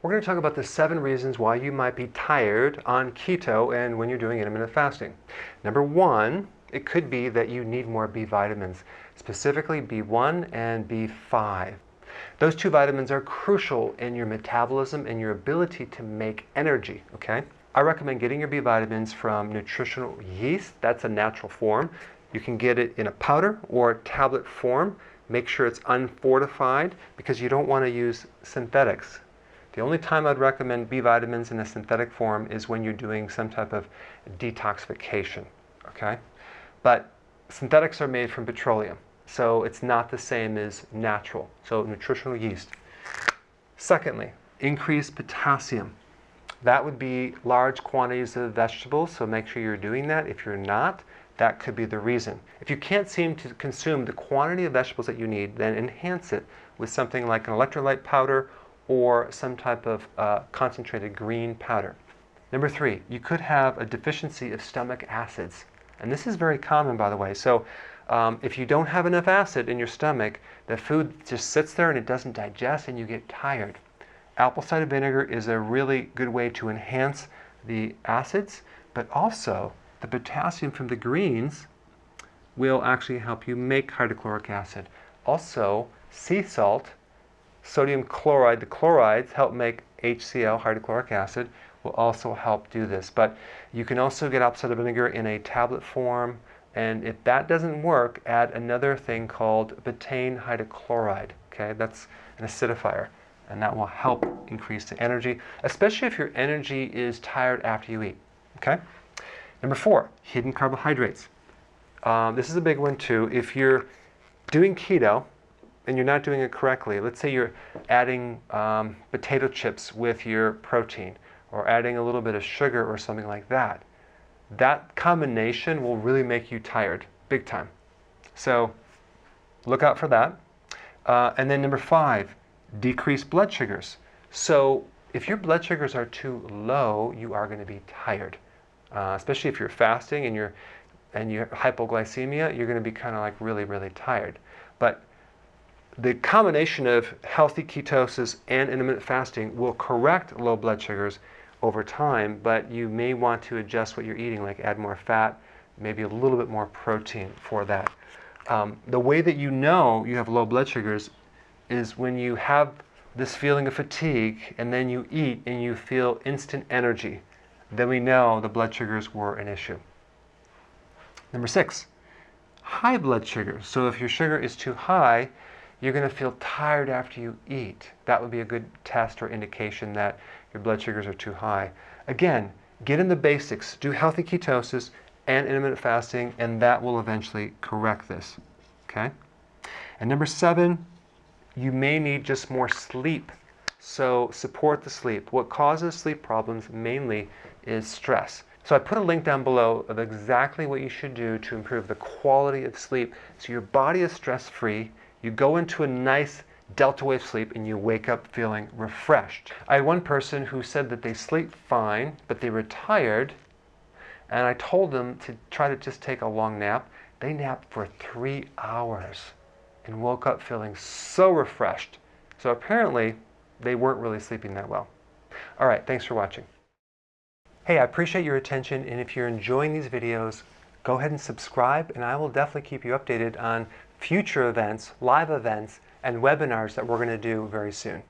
We're going to talk about the 7 reasons why you might be tired on keto and when you're doing intermittent fasting. Number 1, it could be that you need more B vitamins, specifically B1 and B5. Those 2 vitamins are crucial in your metabolism and your ability to make energy, okay? I recommend getting your B vitamins from nutritional yeast. That's a natural form. You can get it in a powder or tablet form. Make sure it's unfortified because you don't want to use synthetics. The only time I'd recommend B vitamins in a synthetic form is when you're doing some type of detoxification, okay? But synthetics are made from petroleum, so it's not the same as natural, so nutritional yeast. Secondly, increase potassium. That would be large quantities of vegetables, so make sure you're doing that. If you're not, that could be the reason. If you can't seem to consume the quantity of vegetables that you need, then enhance it with something like an electrolyte powder or some type of concentrated green powder. Number 3, you could have a deficiency of stomach acids. And this is very common, by the way. So if you don't have enough acid in your stomach, the food just sits there and it doesn't digest and you get tired. Apple cider vinegar is a really good way to enhance the acids, but also the potassium from the greens will actually help you make hydrochloric acid. Also, sea salt, sodium chloride, the chlorides help make HCl, hydrochloric acid, will also help do this. But you can also get apple cider vinegar in a tablet form, and if that doesn't work, add another thing called betaine hydrochloride. Okay, that's an acidifier, and that will help increase the energy, especially if your energy is tired after you eat. Okay. Number 4, hidden carbohydrates. This is a big one too. If you're doing keto and you're not doing it correctly, let's say you're adding potato chips with your protein or adding a little bit of sugar or something like that, that combination will really make you tired, big time. So look out for that. And then number 5, decrease blood sugars. So if your blood sugars are too low, you are going to be tired. Especially if you're fasting and you have hypoglycemia, you're going to be kind of like really tired. But the combination of healthy ketosis and intermittent fasting will correct low blood sugars over time, but you may want to adjust what you're eating, like add more fat, maybe a little bit more protein for that. The way that you know you have low blood sugars is when you have this feeling of fatigue and then you eat and you feel instant energy. Then we know the blood sugars were an issue. Number 6, high blood sugar. So if your sugar is too high, you're going to feel tired after you eat. That would be a good test or indication that your blood sugars are too high. Again, get in the basics. Do healthy ketosis and intermittent fasting, and that will eventually correct this. Okay? And number 7, you may need just more sleep. So support the sleep. What causes sleep problems mainly is stress. So I put a link down below of exactly what you should do to improve the quality of sleep so your body is stress-free. You go into a nice delta wave sleep and you wake up feeling refreshed. I had one person who said that they sleep fine, but they were tired, and I told them to try to just take a long nap. They napped for 3 hours and woke up feeling so refreshed. So apparently they weren't really sleeping that well. All right, thanks for watching. Hey, I appreciate your attention, and if you're enjoying these videos, go ahead and subscribe, and I will definitely keep you updated on future events, live events, and webinars that we're going to do very soon.